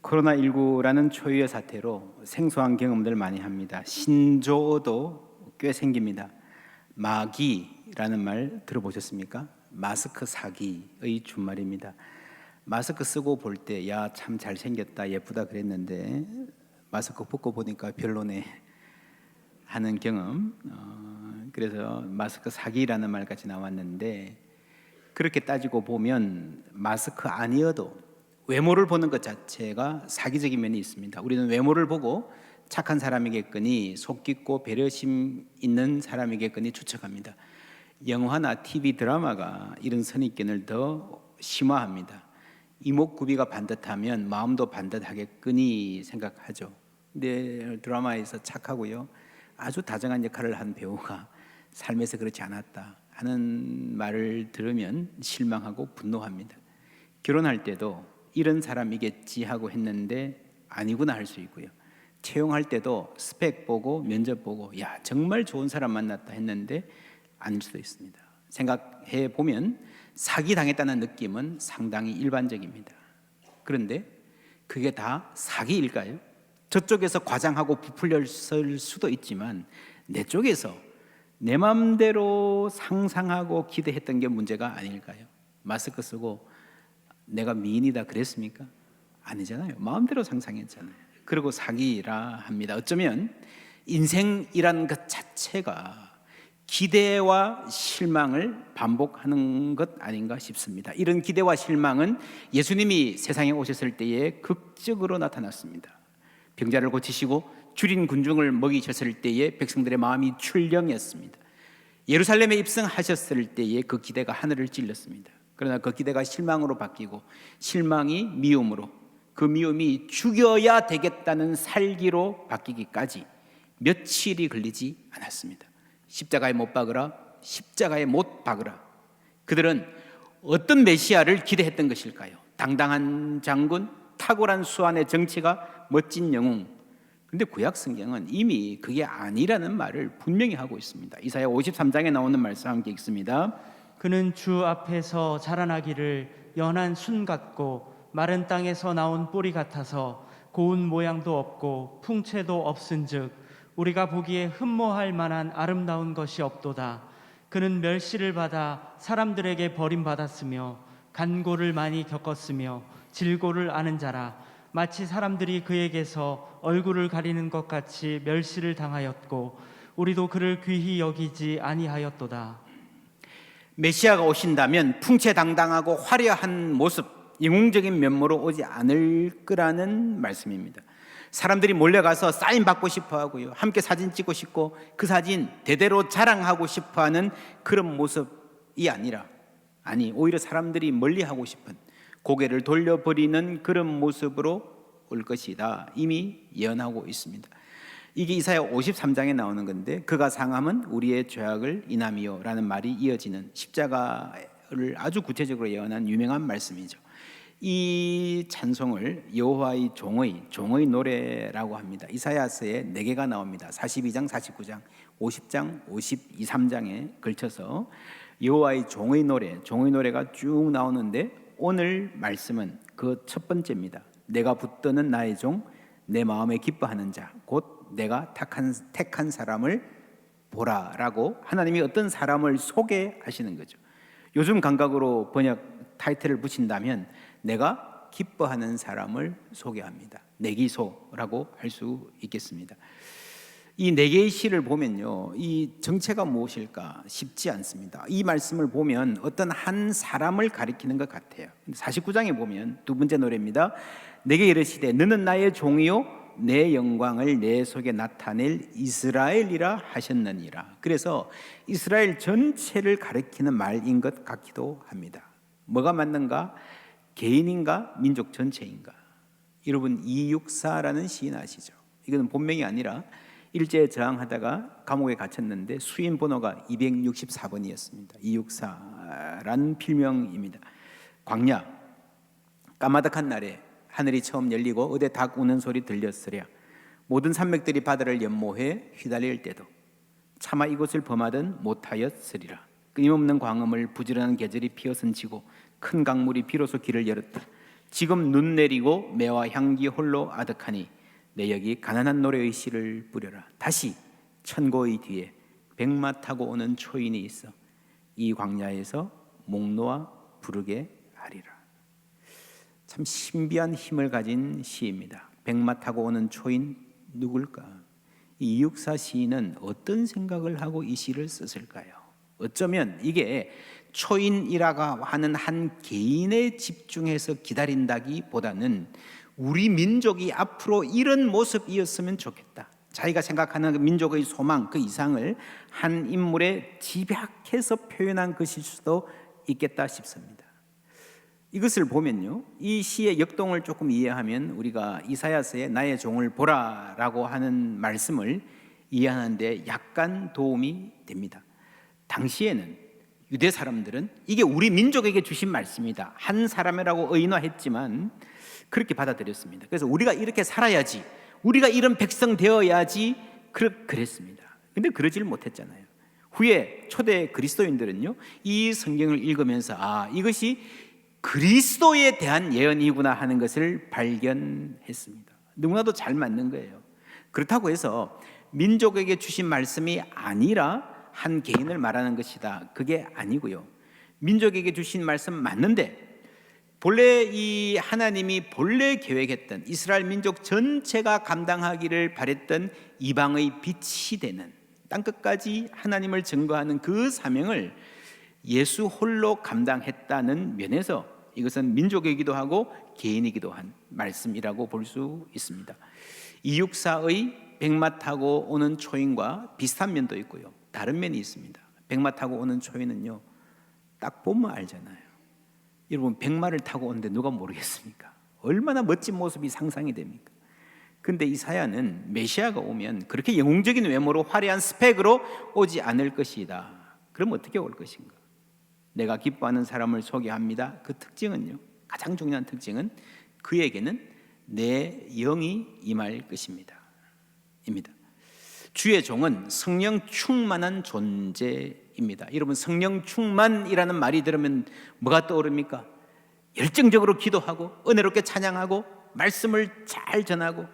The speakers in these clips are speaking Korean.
코로나19라는 초유의 사태로 생소한 경험들 많이 합니다. 신조어도 꽤 생깁니다. 마기라는 말 들어보셨습니까? 마스크 사기의 준말입니다. 마스크 쓰고 볼 때 야, 참 잘생겼다, 예쁘다 그랬는데 마스크 벗고 보니까 별로네 하는 경험. 그래서 마스크 사기라는 말까지 나왔는데, 그렇게 따지고 보면 마스크 아니어도 외모를 보는 것 자체가 사기적인 면이 있습니다. 우리는 외모를 보고 착한 사람이겠거니, 속 깊고 배려심 있는 사람이겠거니 추측합니다. 영화나 TV 드라마가 이런 선입견을 더 심화합니다. 이목구비가 반듯하면 마음도 반듯하겠거니 생각하죠. 근데 드라마에서 착하고요, 아주 다정한 역할을 한 배우가 삶에서 그렇지 않았다 하는 말을 들으면 실망하고 분노합니다. 결혼할 때도 이런 사람이겠지 하고 했는데 아니구나 할 수 있고요. 채용할 때도 스펙 보고 면접 보고 야, 정말 좋은 사람 만났다 했는데 아닐 수도 있습니다. 생각해 보면 사기 당했다는 느낌은 상당히 일반적입니다. 그런데 그게 다 사기일까요? 저쪽에서 과장하고 부풀렸을 수도 있지만 내 쪽에서 내 마음대로 상상하고 기대했던 게 문제가 아닐까요? 마스크 쓰고 내가 미인이다 그랬습니까? 아니잖아요. 마음대로 상상했잖아요. 그리고 사기라 합니다. 어쩌면 인생이란 것 자체가 기대와 실망을 반복하는 것 아닌가 싶습니다. 이런 기대와 실망은 예수님이 세상에 오셨을 때에 극적으로 나타났습니다. 병자를 고치시고 줄인 군중을 먹이셨을 때에 백성들의 마음이 출렁였습니다. 예루살렘에 입성하셨을 때에 그 기대가 하늘을 찔렀습니다. 그러나 그 기대가 실망으로 바뀌고 실망이 미움으로, 그 미움이 죽여야 되겠다는 살기로 바뀌기까지 며칠이 걸리지 않았습니다. 십자가에 못 박으라, 십자가에 못 박으라. 그들은 어떤 메시아를 기대했던 것일까요? 당당한 장군, 탁월한 수완의 정치가, 멋진 영웅. 그런데 구약 성경은 이미 그게 아니라는 말을 분명히 하고 있습니다. 이사야 53장에 나오는 말씀 함께 읽습니다. 그는 주 앞에서 자라나기를 연한 순 같고 마른 땅에서 나온 뿌리 같아서 고운 모양도 없고 풍채도 없은즉 우리가 보기에 흠모할 만한 아름다운 것이 없도다. 그는 멸시를 받아 사람들에게 버림받았으며 간고를 많이 겪었으며 질고를 아는 자라. 마치 사람들이 그에게서 얼굴을 가리는 것 같이 멸시를 당하였고 우리도 그를 귀히 여기지 아니하였도다. 메시아가 오신다면 풍채당당하고 화려한 모습, 영웅적인 면모로 오지 않을 거라는 말씀입니다. 사람들이 몰려가서 사인 받고 싶어 하고요, 함께 사진 찍고 싶고 그 사진 대대로 자랑하고 싶어 하는 그런 모습이 아니라, 오히려 사람들이 멀리하고 싶은, 고개를 돌려버리는 그런 모습으로 올 것이다. 이미 예언하고 있습니다. 이게 이사야 53장에 나오는 건데, 그가 상함은 우리의 죄악을 인함이요 라는 말이 이어지는 십자가를 아주 구체적으로 예언한 유명한 말씀이죠. 이 찬송을 여호와의 종의 노래라고 합니다. 이사야서에 4개가 나옵니다. 42장, 49장, 50장, 52, 3장에 걸쳐서 여호와의 종의 노래가 쭉 나오는데, 오늘 말씀은 그 첫 번째입니다. 내가 붙드는 나의 종, 내 마음에 기뻐하는 자, 곧 내가 택한 사람을 보라라고 하나님이 어떤 사람을 소개하시는 거죠. 요즘 감각으로 번역 타이틀을 붙인다면 내가 기뻐하는 사람을 소개합니다. 내기소라고 할 수 있겠습니다. 이 4개의 시를 보면요, 이 정체가 무엇일까 쉽지 않습니다. 이 말씀을 보면 어떤 한 사람을 가리키는 것 같아요. 49장에 보면 두 번째 노래입니다. 내게 이르시되 너는 나의 종이요 내 영광을 내 속에 나타낼 이스라엘이라 하셨느니라. 그래서 이스라엘 전체를 가리키는 말인 것 같기도 합니다. 뭐가 맞는가? 개인인가? 민족 전체인가? 여러분, 이육사라는 시인 아시죠? 이거는 본명이 아니라 일제에 저항하다가 감옥에 갇혔는데 수인 번호가 264번이었습니다. 이육사라는 필명입니다. 광야, 까마득한 날에 하늘이 처음 열리고 어디 닭 우는 소리 들렸으랴. 모든 산맥들이 바다를 연모해 휘달릴 때도 차마 이곳을 범하든 못하였으리라. 끊임없는 광음을 부지런한 계절이 피어선치고 큰 강물이 비로소 길을 열었다. 지금 눈 내리고 매와 향기 홀로 아득하니 내 여기 가난한 노래의 씨를 뿌려라. 다시 천고의 뒤에 백마 타고 오는 초인이 있어 이 광야에서 목 놓아 부르게 하리라. 참 신비한 힘을 가진 시입니다. 백마 타고 오는 초인 누굴까? 이 이육사 시인은 어떤 생각을 하고 이 시를 썼을까요? 어쩌면 이게 초인이라고 하는 한 개인에 집중해서 기다린다기보다는 우리 민족이 앞으로 이런 모습이었으면 좋겠다. 자기가 생각하는 그 민족의 소망, 그 이상을 한 인물에 집약해서 표현한 것일 수도 있겠다 싶습니다. 이것을 보면요, 이 시의 역동을 조금 이해하면 우리가 이사야서의 나의 종을 보라라고 하는 말씀을 이해하는 데 약간 도움이 됩니다. 당시에는 유대 사람들은 이게 우리 민족에게 주신 말씀이다, 한 사람이라고 의인화했지만 그렇게 받아들였습니다. 그래서 우리가 이렇게 살아야지, 우리가 이런 백성 되어야지 그랬습니다. 근데 그러질 못했잖아요. 후에 초대 그리스도인들은요, 이 성경을 읽으면서 이것이 그리스도에 대한 예언이구나 하는 것을 발견했습니다. 너무나도 잘 맞는 거예요. 그렇다고 해서 민족에게 주신 말씀이 아니라 한 개인을 말하는 것이다, 그게 아니고요. 민족에게 주신 말씀 맞는데 본래 이 하나님이 본래 계획했던 이스라엘 민족 전체가 감당하기를 바랬던 이방의 빛이 되는 땅끝까지 하나님을 증거하는 그 사명을 예수 홀로 감당했다는 면에서 이것은 민족이기도 하고 개인이기도 한 말씀이라고 볼 수 있습니다. 이육사의 백마 타고 오는 초인과 비슷한 면도 있고요, 다른 면이 있습니다. 백마 타고 오는 초인은요, 딱 보면 알잖아요. 여러분, 백마를 타고 오는데 누가 모르겠습니까? 얼마나 멋진 모습이 상상이 됩니까? 근데 이사야는 메시아가 오면 그렇게 영웅적인 외모로 화려한 스펙으로 오지 않을 것이다. 그럼 어떻게 올 것인가? 내가 기뻐하는 사람을 소개합니다. 그 특징은요, 가장 중요한 특징은 그에게는 내 영이 임할 것입니다. 입니다. 주의 종은 성령 충만한 존재입니다. 여러분, 성령 충만이라는 말이 들으면 뭐가 떠오릅니까? 열정적으로 기도하고 은혜롭게 찬양하고 말씀을 잘 전하고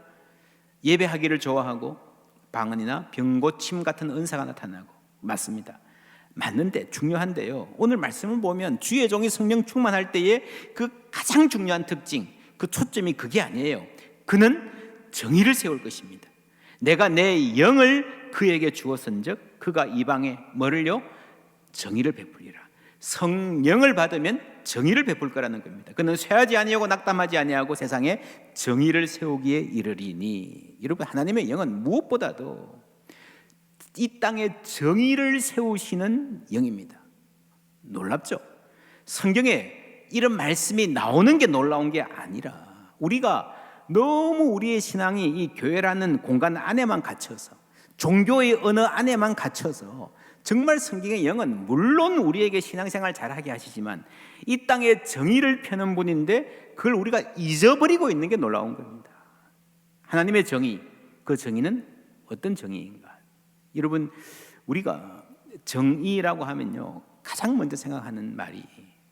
예배하기를 좋아하고 방언이나 병고침 같은 은사가 나타나고, 맞습니다. 맞는데 중요한데요, 오늘 말씀을 보면 주의 종이 성령 충만할 때의 그 가장 중요한 특징, 그 초점이 그게 아니에요. 그는 정의를 세울 것입니다. 내가 내 영을 그에게 주었은즉 그가 이방에 뭐를요? 정의를 베풀리라. 성령을 받으면 정의를 베풀 거라는 겁니다. 그는 쇠하지 아니하고 낙담하지 아니하고 세상에 정의를 세우기에 이르리니. 여러분, 하나님의 영은 무엇보다도 이 땅에 정의를 세우시는 영입니다. 놀랍죠? 성경에 이런 말씀이 나오는 게 놀라운 게 아니라 우리가 너무 우리의 신앙이 이 교회라는 공간 안에만 갇혀서, 종교의 언어 안에만 갇혀서, 정말 성경의 영은 물론 우리에게 신앙생활 잘하게 하시지만 이 땅에 정의를 펴는 분인데 그걸 우리가 잊어버리고 있는 게 놀라운 겁니다. 하나님의 정의, 그 정의는 어떤 정의인가? 여러분, 우리가 정의라고 하면요, 가장 먼저 생각하는 말이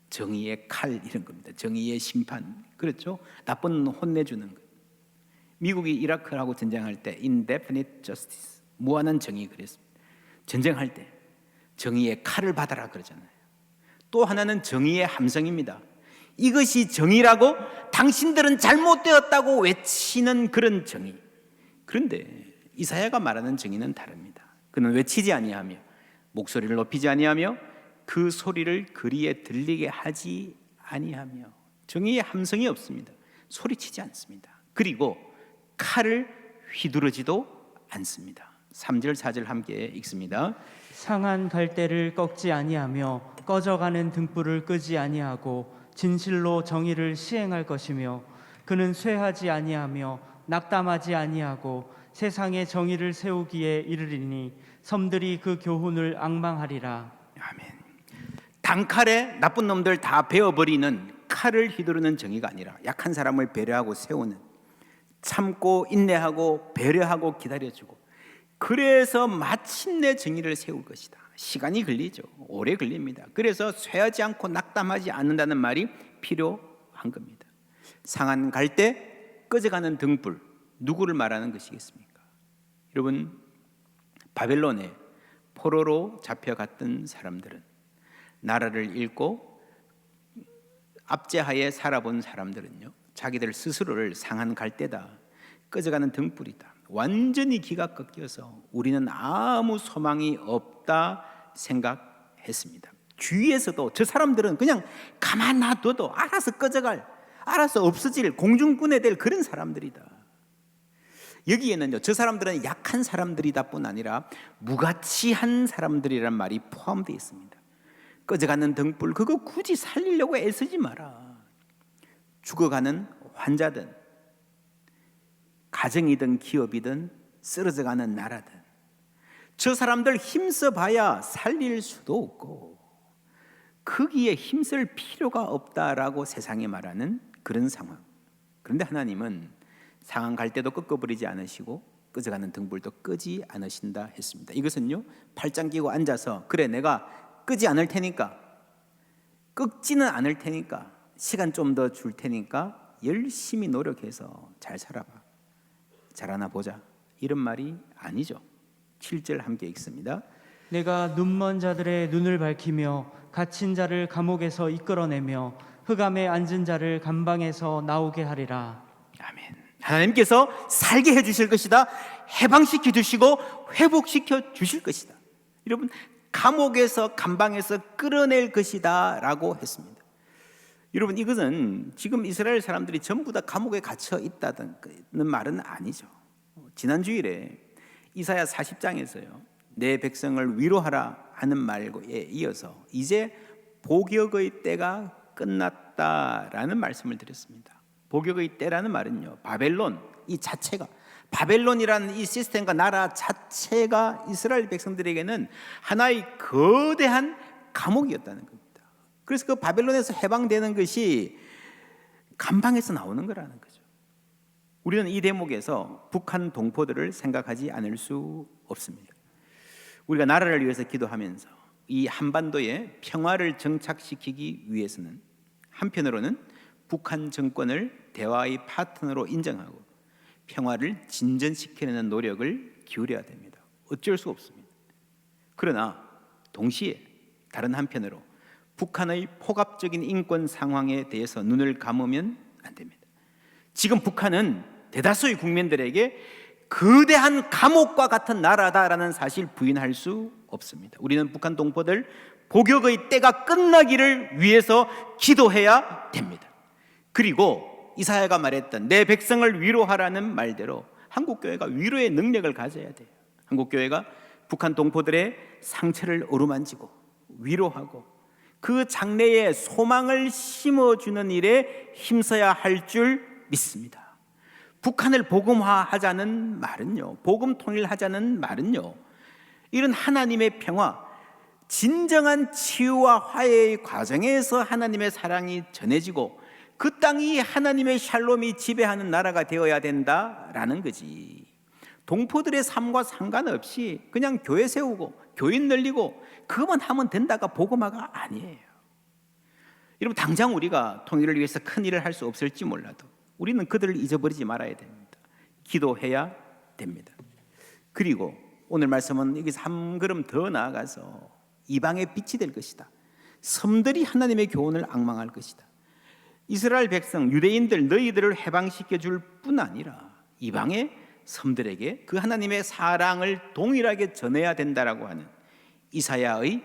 정의의 칼, 이런 겁니다. 정의의 심판, 그렇죠? 나쁜 놈 혼내주는 것. 미국이 이라크하고 전쟁할 때 indefinite justice, 무한한 정의, 그랬습니다. 전쟁할 때 정의의 칼을 받아라 그러잖아요. 또 하나는 정의의 함성입니다. 이것이 정의라고 당신들은 잘못되었다고 외치는 그런 정의. 그런데 이사야가 말하는 정의는 다릅니다. 그는 외치지 아니하며 목소리를 높이지 아니하며 그 소리를 거리에 들리게 하지 아니하며, 정의의 함성이 없습니다. 소리치지 않습니다. 그리고 칼을 휘두르지도 않습니다. 3절 4절 함께 읽습니다. 상한 갈대를 꺾지 아니하며 꺼져가는 등불을 끄지 아니하고 진실로 정의를 시행할 것이며 그는 쇠하지 아니하며 낙담하지 아니하고 세상에 정의를 세우기에 이르리니 섬들이 그 교훈을 앙망하리라. 아멘. 단칼에 나쁜 놈들 다 베어버리는 칼을 휘두르는 정의가 아니라 약한 사람을 배려하고 세우는, 참고 인내하고 배려하고 기다려주고, 그래서 마침내 정의를 세울 것이다. 시간이 걸리죠. 오래 걸립니다. 그래서 쇠하지 않고 낙담하지 않는다는 말이 필요한 겁니다. 상한 갈대, 꺼져가는 등불, 누구를 말하는 것이겠습니까? 여러분, 바벨론에 포로로 잡혀갔던 사람들은, 나라를 잃고 압제하에 살아본 사람들은요, 자기들 스스로를 상한 갈대다, 꺼져가는 등불이다, 완전히 기가 꺾여서 우리는 아무 소망이 없다 생각했습니다. 주위에서도 저 사람들은 그냥 가만 놔둬도 알아서 꺼져갈, 알아서 없어질, 공중분해 될 그런 사람들이다. 여기에는요, 저 사람들은 약한 사람들이다 뿐 아니라 무가치한 사람들이란 말이 포함되어 있습니다. 꺼져가는 등불, 그거 굳이 살리려고 애쓰지 마라. 죽어가는 환자든, 가정이든 기업이든, 쓰러져가는 나라든, 저 사람들 힘써봐야 살릴 수도 없고 거기에 힘쓸 필요가 없다라고 세상에 말하는 그런 상황. 그런데 하나님은 상한 갈대도 꺾어버리지 않으시고 꺼져가는 등불도 끄지 않으신다 했습니다. 이것은요, 팔짱 끼고 앉아서 그래 내가 끄지 않을 테니까, 끄지는 않을 테니까, 시간 좀 더 줄 테니까 열심히 노력해서 잘 살아봐, 잘하나 보자, 이런 말이 아니죠. 7절 함께 읽습니다. 내가 눈먼 자들의 눈을 밝히며 갇힌 자를 감옥에서 이끌어내며 흑암에 앉은 자를 감방에서 나오게 하리라. 아멘. 하나님께서 살게 해주실 것이다, 해방시켜 주시고 회복시켜 주실 것이다. 여러분, 감옥에서 감방에서 끌어낼 것이다 라고 했습니다. 여러분, 이것은 지금 이스라엘 사람들이 전부 다 감옥에 갇혀 있다는 말은 아니죠. 지난 주일에 이사야 40장에서요 내 백성을 위로하라 하는 말에 이어서 이제 복역의 때가 끝났다라는 말씀을 드렸습니다. 복역의 때라는 말은요, 바벨론 이 자체가, 바벨론이라는 이 시스템과 나라 자체가 이스라엘 백성들에게는 하나의 거대한 감옥이었다는 겁니다. 그래서 그 바벨론에서 해방되는 것이 감방에서 나오는 거라는 거죠. 우리는 이 대목에서 북한 동포들을 생각하지 않을 수 없습니다. 우리가 나라를 위해서 기도하면서 이 한반도에 평화를 정착시키기 위해서는 한편으로는 북한 정권을 대화의 파트너로 인정하고 평화를 진전시키려는 노력을 기울여야 됩니다. 어쩔 수 없습니다. 그러나 동시에 다른 한편으로 북한의 폭압적인 인권 상황에 대해서 눈을 감으면 안 됩니다. 지금 북한은 대다수의 국민들에게 거대한 감옥과 같은 나라다라는 사실 부인할 수 없습니다. 우리는 북한 동포들 복역의 때가 끝나기를 위해서 기도해야 됩니다. 그리고 이사야가 말했던 내 백성을 위로하라는 말대로 한국교회가 위로의 능력을 가져야 돼요. 한국교회가 북한 동포들의 상처를 어루만지고 위로하고 그 장래에 소망을 심어주는 일에 힘써야 할 줄 믿습니다. 북한을 복음화하자는 말은요, 복음 통일하자는 말은요, 이런 하나님의 평화, 진정한 치유와 화해의 과정에서 하나님의 사랑이 전해지고 그 땅이 하나님의 샬롬이 지배하는 나라가 되어야 된다라는 거지. 동포들의 삶과 상관없이 그냥 교회 세우고 교인 늘리고 그것만 하면 된다가 복음화가 아니에요. 여러분, 당장 우리가 통일을 위해서 큰 일을 할 수 없을지 몰라도 우리는 그들을 잊어버리지 말아야 됩니다. 기도해야 됩니다. 그리고 오늘 말씀은 여기서 한 걸음 더 나아가서 이방의 빛이 될 것이다. 섬들이 하나님의 교훈을 앙망할 것이다. 이스라엘 백성, 유대인들 너희들을 해방시켜 줄 뿐 아니라 이방의 섬들에게 그 하나님의 사랑을 동일하게 전해야 된다라고 하는 이사야의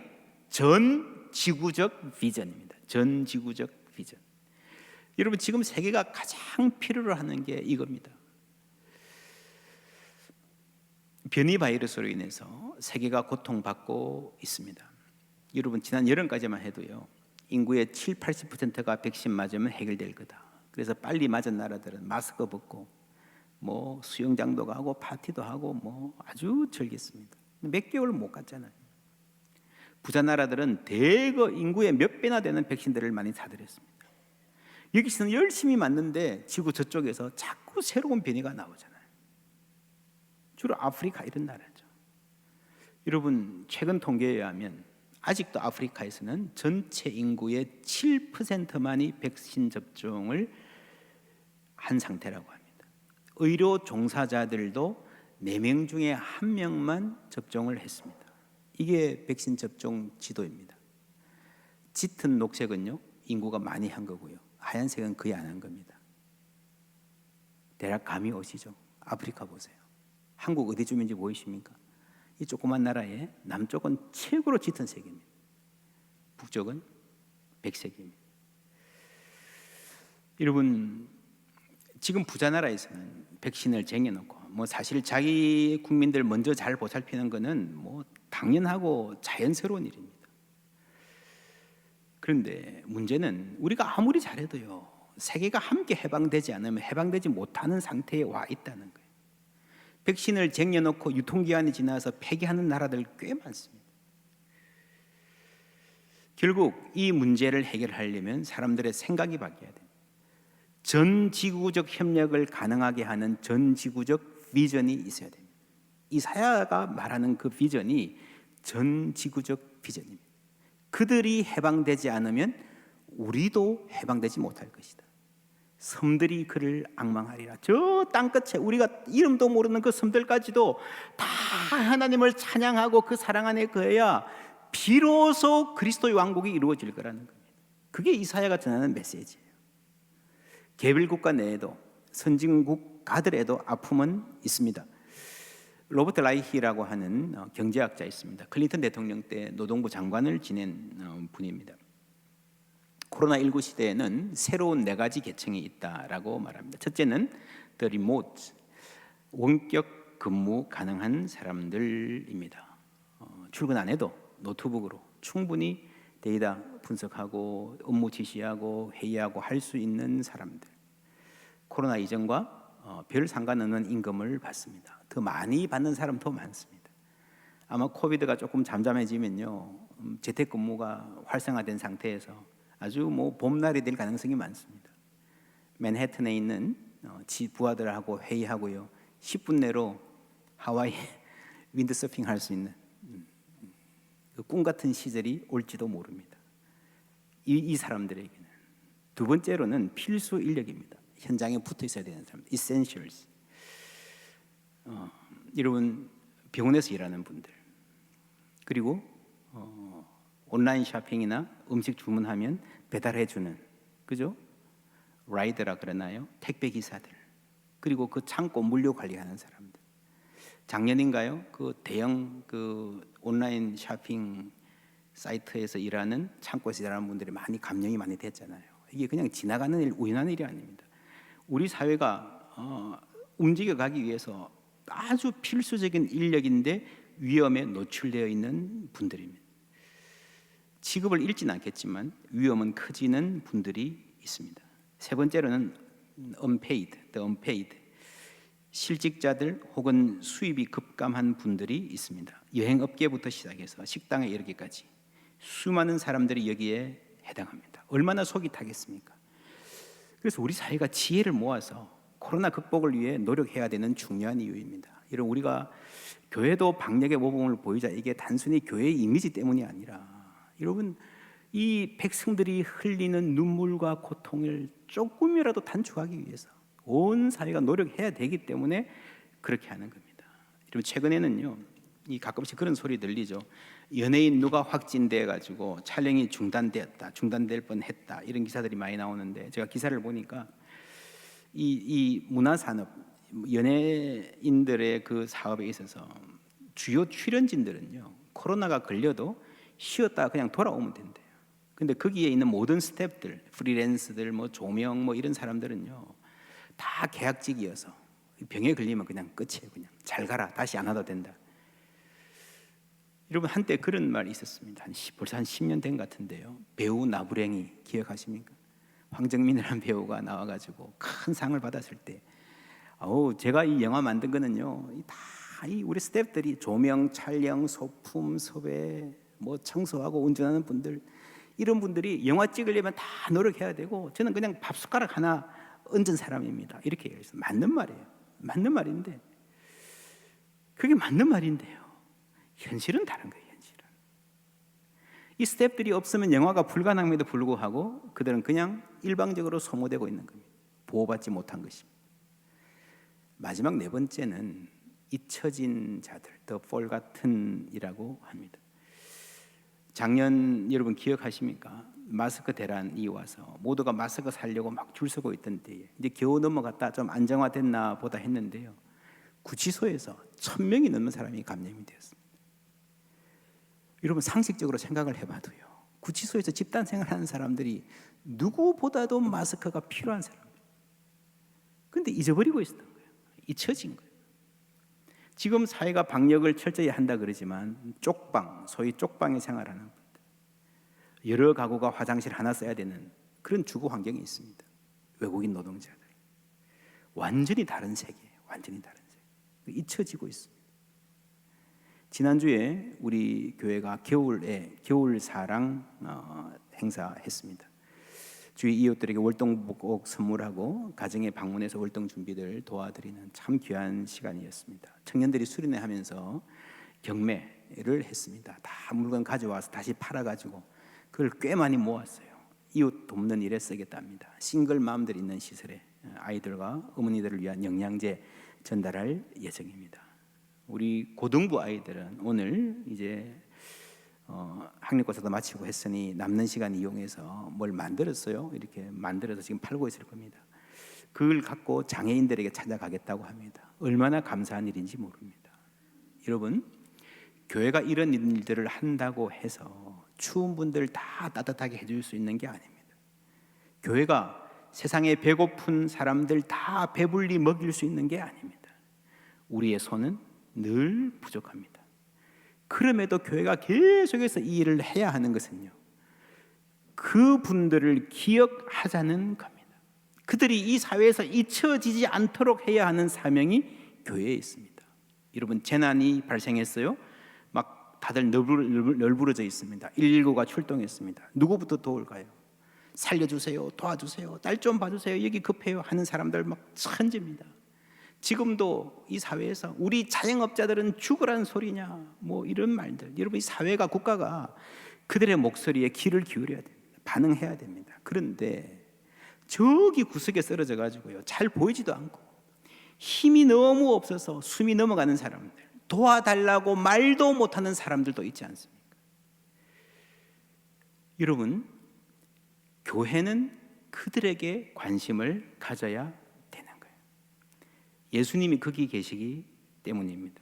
전 지구적 비전입니다. 전 지구적 비전. 여러분, 지금 세계가 가장 필요로 하는 게 이겁니다. 변이 바이러스로 인해서 세계가 고통받고 있습니다. 여러분, 지난 여름까지만 해도요, 인구의 70-80%가 백신 맞으면 해결될 거다. 그래서 빨리 맞은 나라들은 마스크 벗고 뭐 수영장도 가고 파티도 하고 뭐 아주 즐겼습니다. 몇 개월 못 갔잖아요. 부자 나라들은 대거 인구의 몇 배나 되는 백신들을 많이 사들였습니다. 여기서는 열심히 맞는데 지구 저쪽에서 자꾸 새로운 변이가 나오잖아요. 주로 아프리카 이런 나라죠. 여러분, 최근 통계에 의하면 아직도 아프리카에서는 전체 인구의 7%만이 백신 접종을 한 상태라고 합니다. 의료 종사자들도 4명 중에 1명만 접종을 했습니다. 이게 백신 접종 지도입니다. 짙은 녹색은요, 인구가 많이 한 거고요. 하얀색은 거의 안 한 겁니다. 대략 감이 오시죠? 아프리카 보세요. 한국 어디쯤인지 보이십니까? 이 조그만 나라에 남쪽은 최고로 짙은 색입니다. 북쪽은 백색입니다. 여러분, 지금 부자 나라에서는 백신을 쟁여놓고 사실 자기 국민들 먼저 잘 보살피는 것은 당연하고 자연스러운 일입니다. 그런데 문제는 우리가 아무리 잘해도요, 세계가 함께 해방되지 않으면 해방되지 못하는 상태에 와 있다는 거예요. 백신을 쟁여놓고 유통기한이 지나서 폐기하는 나라들 꽤 많습니다. 결국 이 문제를 해결하려면 사람들의 생각이 바뀌어야 돼요. 전 지구적 협력을 가능하게 하는 전 지구적 비전이 있어야 됩니다. 이사야가 말하는 그 비전이 전 지구적 비전입니다. 그들이 해방되지 않으면 우리도 해방되지 못할 것이다. 섬들이 그를 앙망하리라. 저 땅끝에 우리가 이름도 모르는 그 섬들까지도 다 하나님을 찬양하고 그 사랑 안에 거해야 비로소 그리스도의 왕국이 이루어질 거라는 겁니다. 그게 이사야가 전하는 메시지예요. 개별국가 내에도 선진국가들에도 아픔은 있습니다. 로버트 라이히라고 하는 경제학자 있습니다. 클린턴 대통령 때 노동부 장관을 지낸 분입니다. 코로나19 시대에는 새로운 4가지 계층이 있다라고 말합니다. 첫째는 the remote, 원격 근무 가능한 사람들입니다. 출근 안 해도 노트북으로 충분히 데이터 분석하고 업무 지시하고 회의하고 할 수 있는 사람들. 코로나 이전과 별 상관없는 임금을 받습니다. 더 많이 받는 사람 더 많습니다. 아마 코비드가 조금 잠잠해지면요, 재택근무가 활성화된 상태에서 아주 봄날이 될 가능성이 많습니다. 맨해튼에 있는 부하들하고 회의하고요, 10분 내로 하와이 윈드서핑 할 수 있는 그 꿈 같은 시절이 올지도 모릅니다. 이 사람들에게는. 두 번째로는 필수 인력입니다. 현장에 붙어 있어야 되는 사람들, essentials. 여러분, 병원에서 일하는 분들, 그리고 온라인 쇼핑이나 음식 주문하면 배달해 주는, 그죠? 라이더라 그러나요? 택배 기사들, 그리고 그 창고 물류 관리하는 사람들. 작년인가요? 그 대형 그 온라인 쇼핑 사이트에서 일하는, 창고에서 일하는 분들이 감염이 많이 됐잖아요. 이게 그냥 지나가는 일, 우연한 일이 아닙니다. 우리 사회가 움직여가기 위해서 아주 필수적인 인력인데 위험에 노출되어 있는 분들입니다. 직업을 잃지는 않겠지만 위험은 커지는 분들이 있습니다. 세 번째로는 unpaid, 실직자들 혹은 수입이 급감한 분들이 있습니다. 여행업계부터 시작해서 식당에 이르기까지 수많은 사람들이 여기에 해당합니다. 얼마나 속이 타겠습니까? 그래서 우리 사회가 지혜를 모아서 코로나 극복을 위해 노력해야 되는 중요한 이유입니다. 이런 우리가 교회도 방역의 모범을 보이자, 이게 단순히 교회의 이미지 때문이 아니라, 여러분, 이 백성들이 흘리는 눈물과 고통을 조금이라도 단축하기 위해서 온 사회가 노력해야 되기 때문에 그렇게 하는 겁니다. 여러분, 최근에는요, 이 가끔씩 그런 소리 들리죠. 연예인 누가 확진돼 가지고 촬영이 중단될 뻔했다, 이런 기사들이 많이 나오는데, 제가 기사를 보니까 이 문화산업, 연예인들의 그 사업에 있어서 주요 출연진들은요, 코로나가 걸려도 쉬었다가 그냥 돌아오면 된대요. 근데 거기에 있는 모든 스태프들, 프리랜서들, 조명 이런 사람들은요, 다 계약직이어서 병에 걸리면 그냥 끝이에요. 그냥 잘 가라, 다시 안 와도 된다. 여러분, 한때 그런 말이 있었습니다. 벌써 한 10년 된 것 같은데요. 배우 나부랭이 기억하십니까? 황정민이라는 배우가 나와가지고 큰 상을 받았을 때, 제가 이 영화 만든 거는요, 다 우리 스태프들이 조명, 촬영, 소품, 섭외, 청소하고 운전하는 분들, 이런 분들이 영화 찍으려면 다 노력해야 되고, 저는 그냥 밥 숟가락 하나 얹은 사람입니다. 이렇게 얘기했어요. 맞는 말이에요. 맞는 말인데, 그게 맞는 말인데요, 현실은 다른 거예요. 현실은 이 스태프들이 없으면 영화가 불가능함에도 불구하고 그들은 그냥 일방적으로 소모되고 있는 겁니다. 보호받지 못한 것입니다. 마지막 네 번째는 잊혀진 자들, 더 폴가튼이라고 합니다. 작년 여러분 기억하십니까? 마스크 대란이 와서 모두가 마스크 사려고 막 줄 서고 있던 때에 이제 겨우 넘어갔다 좀 안정화됐나 보다 했는데요, 구치소에서 1,000명이 넘는 사람이 감염이 되었습니다. 여러분 상식적으로 생각을 해봐도요, 구치소에서 집단 생활하는 사람들이 누구보다도 마스크가 필요한 사람들, 그런데 잊어버리고 있었던 거예요. 잊혀진 거예요. 지금 사회가 방역을 철저히 한다 그러지만 쪽방, 소위 쪽방의 생활하는 분들, 여러 가구가 화장실 하나 써야 되는 그런 주거 환경이 있습니다. 외국인 노동자들, 완전히 다른 세계예요. 완전히 다른 세계. 잊혀지고 있습니다. 지난주에 우리 교회가 겨울 사랑 행사했습니다. 주위 이웃들에게 월동복 선물하고 가정에 방문해서 월동 준비를 도와드리는 참 귀한 시간이었습니다. 청년들이 수련회 하면서 경매를 했습니다. 다 물건 가져와서 다시 팔아가지고 그걸 꽤 많이 모았어요. 이웃 돕는 일에 쓰겠답니다. 싱글맘들 있는 시설에 아이들과 어머니들을 위한 영양제 전달할 예정입니다. 우리 고등부 아이들은 오늘 이제 학력고사도 마치고 했으니 남는 시간 이용해서 뭘 만들었어요. 이렇게 만들어서 지금 팔고 있을 겁니다. 그걸 갖고 장애인들에게 찾아가겠다고 합니다. 얼마나 감사한 일인지 모릅니다. 여러분, 교회가 이런 일들을 한다고 해서 추운 분들 다 따뜻하게 해줄 수 있는 게 아닙니다. 교회가 세상에 배고픈 사람들 다 배불리 먹일 수 있는 게 아닙니다. 우리의 손은 늘 부족합니다. 그럼에도 교회가 계속해서 이 일을 해야 하는 것은요, 그분들을 기억하자는 겁니다. 그들이 이 사회에서 잊혀지지 않도록 해야 하는 사명이 교회에 있습니다. 여러분, 재난이 발생했어요. 막 다들 널브러져 있습니다. 119가 출동했습니다. 누구부터 도울까요? 살려주세요, 도와주세요, 딸 좀 봐주세요, 여기 급해요 하는 사람들 막 천지입니다. 지금도 이 사회에서 우리 자영업자들은 죽으라는 소리냐, 뭐 이런 말들. 여러분, 이 사회가, 국가가 그들의 목소리에 귀를 기울여야 됩니다. 반응해야 됩니다. 그런데 저기 구석에 쓰러져 가지고요, 잘 보이지도 않고 힘이 너무 없어서 숨이 넘어가는 사람들, 도와달라고 말도 못하는 사람들도 있지 않습니까? 여러분, 교회는 그들에게 관심을 가져야 되는 거예요. 예수님이 거기 계시기 때문입니다.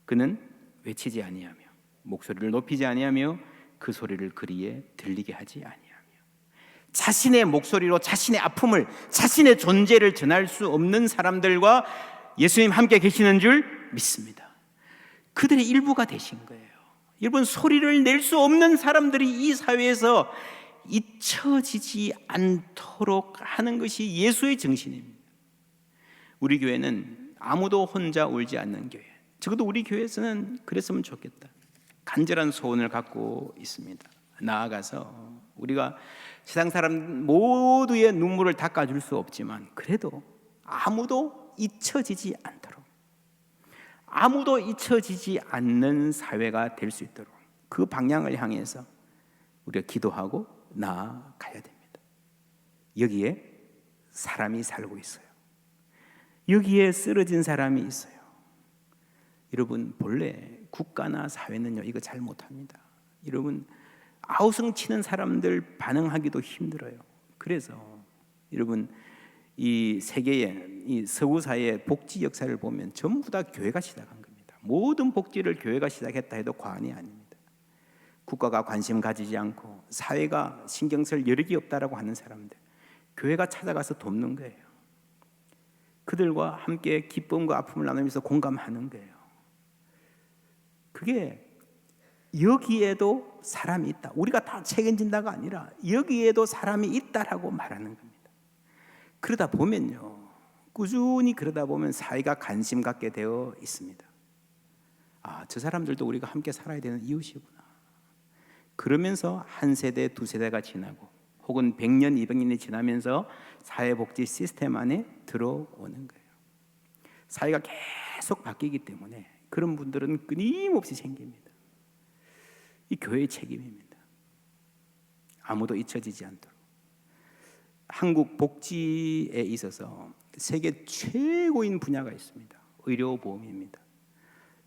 그는 외치지 아니하며 목소리를 높이지 아니하며 그 소리를 그리에 들리게 하지 아니하며 자신의 목소리로 자신의 아픔을, 자신의 존재를 전할 수 없는 사람들과 예수님 함께 계시는 줄 믿습니다. 그들의 일부가 되신 거예요. 여러분, 소리를 낼 수 없는 사람들이 이 사회에서 잊혀지지 않도록 하는 것이 예수의 정신입니다. 우리 교회는 아무도 혼자 울지 않는 교회, 적어도 우리 교회에서는 그랬으면 좋겠다, 간절한 소원을 갖고 있습니다. 나아가서 우리가 세상 사람 모두의 눈물을 닦아줄 수 없지만 그래도 아무도 잊혀지지 않도록, 아무도 잊혀지지 않는 사회가 될 수 있도록 그 방향을 향해서 우리가 기도하고 나아가야 됩니다. 여기에 사람이 살고 있어요. 여기에 쓰러진 사람이 있어요. 여러분, 본래 국가나 사회는요, 이거 잘 못합니다. 여러분, 아우성 치는 사람들 반응하기도 힘들어요. 그래서 여러분, 이 세계의 이 서구 사회의 복지 역사를 보면 전부 다 교회가 시작한 겁니다. 모든 복지를 교회가 시작했다 해도 과언이 아닙니다. 국가가 관심 가지지 않고 사회가 신경 쓸 여력이 없다라고 하는 사람들, 교회가 찾아가서 돕는 거예요. 그들과 함께 기쁨과 아픔을 나누면서 공감하는 거예요. 그게 여기에도 사람이 있다, 우리가 다 책임진다가 아니라 여기에도 사람이 있다라고 말하는 겁니다. 그러다 보면요, 꾸준히 그러다 보면 사회가 관심 갖게 되어 있습니다. 아, 저 사람들도 우리가 함께 살아야 되는 이웃이구나. 그러면서 한 세대, 두 세대가 지나고 혹은 100년, 200년이 지나면서 사회복지 시스템 안에 들어오는 거예요. 사회가 계속 바뀌기 때문에 그런 분들은 끊임없이 생깁니다. 이 교회의 책임입니다. 아무도 잊혀지지 않도록. 한국 복지에 있어서 세계 최고인 분야가 있습니다. 의료보험입니다.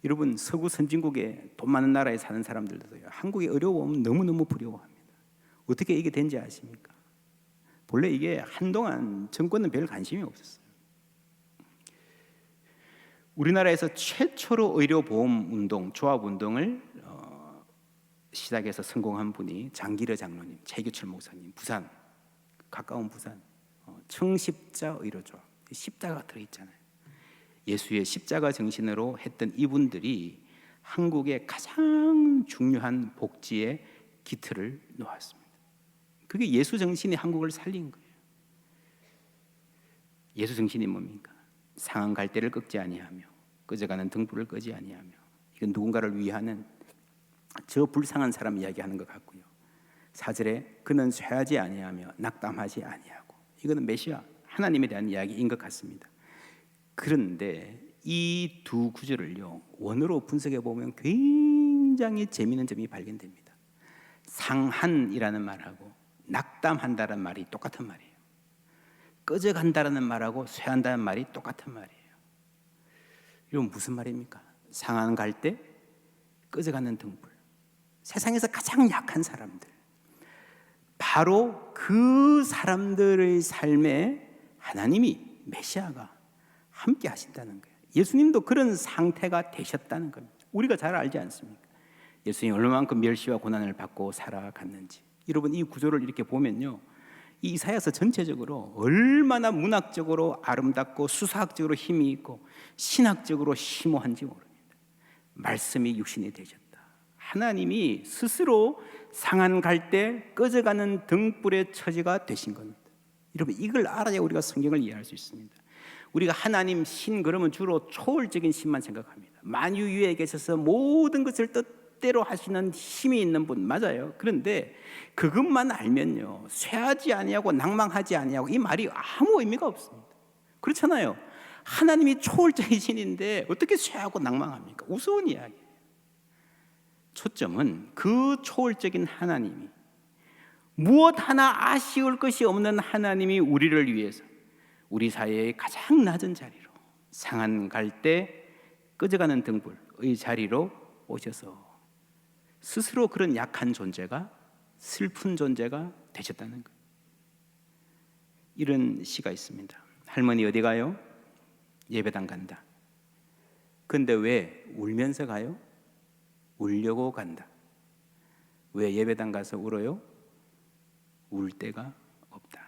여러분, 서구 선진국에 돈 많은 나라에 사는 사람들도요, 한국의 의료보험 너무너무 부러워합니다. 어떻게 이게 된지 아십니까? 본래 이게 한동안 정권은 별 관심이 없었어요. 우리나라에서 최초로 의료보험 운동, 조합운동을 시작해서 성공한 분이 장기려 장로님, 최규철 목사님, 부산, 가까운 부산 청십자 의료조합, 십자가 들어있잖아요. 예수의 십자가 정신으로 했던 이분들이 한국의 가장 중요한 복지의 기틀을 놓았습니다. 그게 예수 정신이 한국을 살린 거예요. 예수 정신이 뭡니까? 상한 갈대를 꺾지 아니하며 꺼져가는 등불을 끄지 아니하며, 이건 누군가를 위하는 저 불쌍한 사람 이야기하는 것 같고요. 4절에 그는 쇠하지 아니하며 낙담하지 아니하고, 이거는 메시아 하나님에 대한 이야기인 것 같습니다. 그런데 이 두 구절을요, 원어로 분석해 보면 굉장히 재미있는 점이 발견됩니다. 상한이라는 말하고 낙담한다는 말이 똑같은 말이에요. 꺼져간다는 말하고 쇠한다는 말이 똑같은 말이에요. 이건 무슨 말입니까? 상한 갈대, 꺼져가는 등불. 세상에서 가장 약한 사람들, 바로 그 사람들의 삶에 하나님이, 메시아가 함께 하신다는 거예요. 예수님도 그런 상태가 되셨다는 겁니다. 우리가 잘 알지 않습니까? 예수님이 얼마만큼 멸시와 고난을 받고 살아갔는지. 여러분, 이 구조를 이렇게 보면요, 이 이사야서 전체적으로 얼마나 문학적으로 아름답고 수사학적으로 힘이 있고 신학적으로 심오한지 모릅니다. 말씀이 육신이 되셨다. 하나님이 스스로 상한 갈대, 꺼져가는 등불의 처지가 되신 겁니다. 여러분, 이걸 알아야 우리가 성경을 이해할 수 있습니다. 우리가 하나님 신 그러면 주로 초월적인 신만 생각합니다. 만유 위에 계셔서 모든 것을 뜻대로 하시는 힘이 있는 분, 맞아요. 그런데 그것만 알면요, 쇠하지 아니하고 낭망하지 아니하고 이 말이 아무 의미가 없습니다. 그렇잖아요. 하나님이 초월적인 신인데 어떻게 쇠하고 낭망합니까? 우스운 이야기예요. 초점은 그 초월적인 하나님이, 무엇 하나 아쉬울 것이 없는 하나님이 우리를 위해서 우리 사회의 가장 낮은 자리로, 상한 갈대, 꺼져가는 등불의 자리로 오셔서 스스로 그런 약한 존재가, 슬픈 존재가 되셨다는 거예요. 이런 시가 있습니다. 할머니 어디 가요? 예배당 간다. 근데 왜 울면서 가요? 울려고 간다. 왜 예배당 가서 울어요? 울 데가 없다.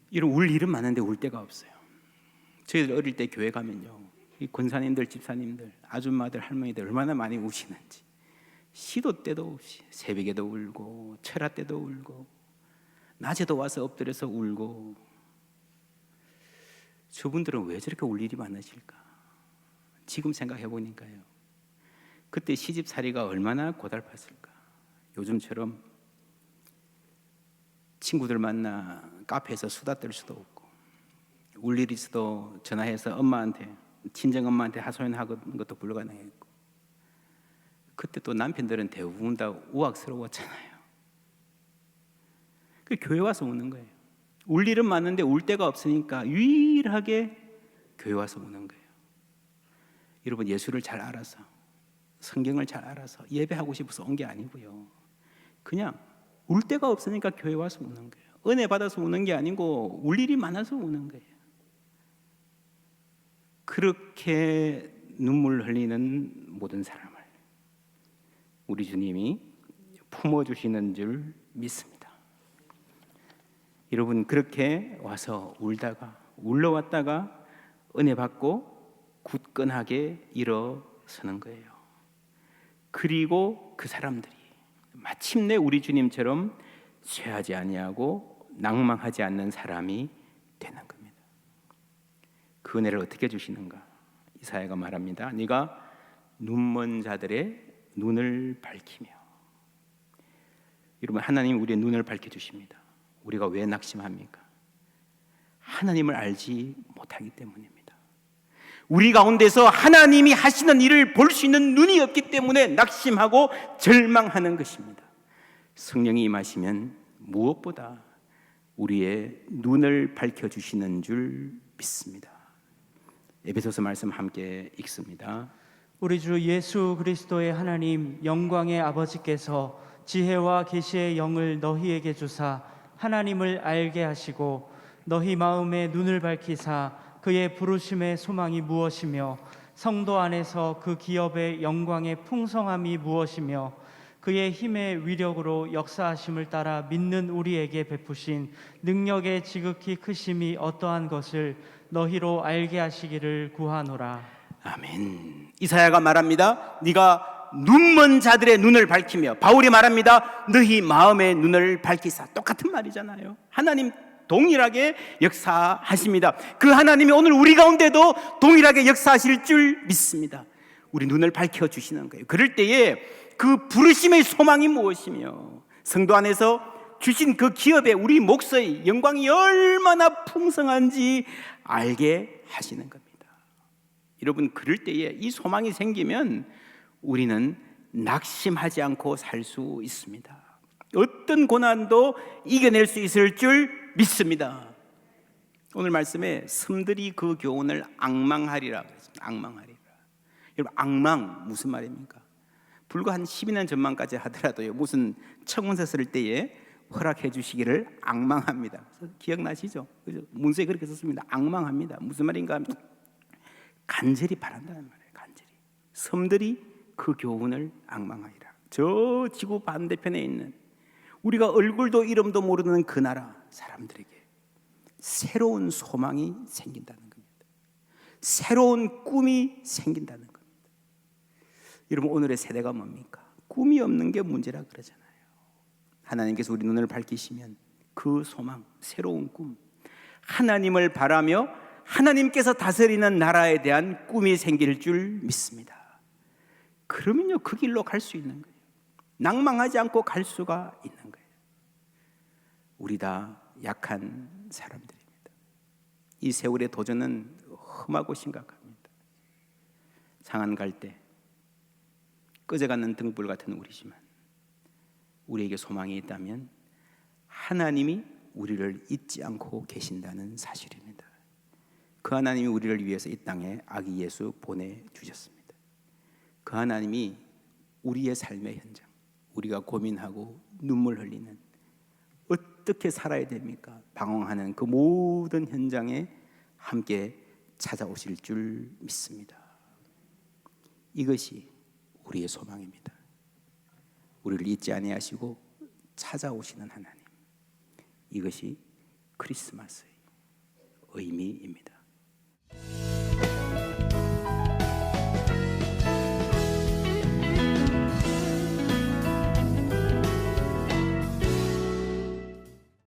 이런 울 일은 많은데 울 데가 없어요. 저희들 어릴 때 교회 가면요, 이 권사님들, 집사님들, 아줌마들, 할머니들 얼마나 많이 우시는지, 시도 때도 없이 새벽에도 울고 철야 때도 울고 낮에도 와서 엎드려서 울고. 저분들은 왜 저렇게 울 일이 많으실까? 지금 생각해 보니까요, 그때 시집살이가 얼마나 고달팠을까. 요즘처럼 친구들 만나 카페에서 수다 떨 수도 없고, 울 일 있어도 전화해서 엄마한테, 친정엄마한테 하소연하는 것도 불가능했고, 그때 또 남편들은 대부분 다 우악스러웠잖아요. 그 교회 와서 우는 거예요. 울 일은 많은데 울 데가 없으니까 유일하게 교회 와서 우는 거예요. 여러분, 예수를 잘 알아서, 성경을 잘 알아서 예배하고 싶어서 온 게 아니고요, 그냥 울 데가 없으니까 교회 와서 우는 거예요. 은혜 받아서 우는 게 아니고 울 일이 많아서 우는 거예요. 그렇게 눈물 흘리는 모든 사람을 우리 주님이 품어주시는 줄 믿습니다. 여러분, 그렇게 와서 울다가, 울러왔다가 은혜 받고 굳건하게 일어서는 거예요. 그리고 그 사람들이 마침내 우리 주님처럼 쇠하지 아니하고 낭망하지 않는 사람이 되는 겁니다. 그 은혜를 어떻게 주시는가? 이사야가 말합니다. 네가 눈먼 자들의 눈을 밝히며. 여러분, 하나님 우리의 눈을 밝혀주십니다. 우리가 왜 낙심합니까? 하나님을 알지 못하기 때문입니다. 우리 가운데서 하나님이 하시는 일을 볼 수 있는 눈이 없기 때문에 낙심하고 절망하는 것입니다. 성령이 임하시면 무엇보다 우리의 눈을 밝혀주시는 줄 믿습니다. 에베소서 말씀 함께 읽습니다. 우리 주 예수 그리스도의 하나님 영광의 아버지께서 지혜와 계시의 영을 너희에게 주사 하나님을 알게 하시고 너희 마음의 눈을 밝히사 그의 부르심의 소망이 무엇이며 성도 안에서 그 기업의 영광의 풍성함이 무엇이며 그의 힘의 위력으로 역사하심을 따라 믿는 우리에게 베푸신 능력의 지극히 크심이 어떠한 것을 너희로 알게 하시기를 구하노라. 아멘. 이사야가 말합니다. 네가 눈먼 자들의 눈을 밝히며, 바울이 말합니다. 너희 마음의 눈을 밝히사. 똑같은 말이잖아요. 하나님 동일하게 역사하십니다. 그 하나님이 오늘 우리 가운데도 동일하게 역사하실 줄 믿습니다. 우리 눈을 밝혀주시는 거예요. 그럴 때에 그 부르심의 소망이 무엇이며 성도 안에서 주신 그 기업에 우리 목소의 영광이 얼마나 풍성한지 알게 하시는 겁니다. 여러분, 그럴 때에 이 소망이 생기면 우리는 낙심하지 않고 살 수 있습니다. 어떤 고난도 이겨낼 수 있을 줄 믿습니다. 오늘 말씀에 섬들이 그 교훈을 앙망하리라 그랬습니다. 앙망하리라. 여러분, 앙망 무슨 말입니까? 불과 한 12년 전만까지 하더라도요, 무슨 청문서 쓸 때에 허락해 주시기를 앙망합니다. 기억나시죠? 문서에 그렇게 썼습니다. 앙망합니다. 무슨 말인가 하면 간절히 바란다는 말이에요. 간절히. 섬들이 그 교훈을 앙망하리라. 저 지구 반대편에 있는 우리가 얼굴도 이름도 모르는 그 나라 사람들에게 새로운 소망이 생긴다는 겁니다. 새로운 꿈이 생긴다는 겁니다. 여러분, 오늘의 세대가 뭡니까? 꿈이 없는 게 문제라 그러잖아요. 하나님께서 우리 눈을 밝히시면 그 소망, 새로운 꿈, 하나님을 바라며 하나님께서 다스리는 나라에 대한 꿈이 생길 줄 믿습니다. 그러면요, 그 길로 갈 수 있는 거예요. 낭망하지 않고 갈 수가 있는 거예요. 우리 다 약한 사람들입니다. 이 세월의 도전은 험하고 심각합니다. 상한 갈 때 꺼져가는 등불 같은 우리지만 우리에게 소망이 있다면 하나님이 우리를 잊지 않고 계신다는 사실입니다. 그 하나님이 우리를 위해서 이 땅에 아기 예수 보내주셨습니다. 그 하나님이 우리의 삶의 현장, 우리가 고민하고 눈물 흘리는 어떻게 살아야 됩니까? 방황하는 그 모든 현장에 함께 찾아오실 줄 믿습니다. 이것이 우리의 소망입니다. 우리를 잊지 아니하시고 찾아오시는 하나님, 이것이 크리스마스의 의미입니다.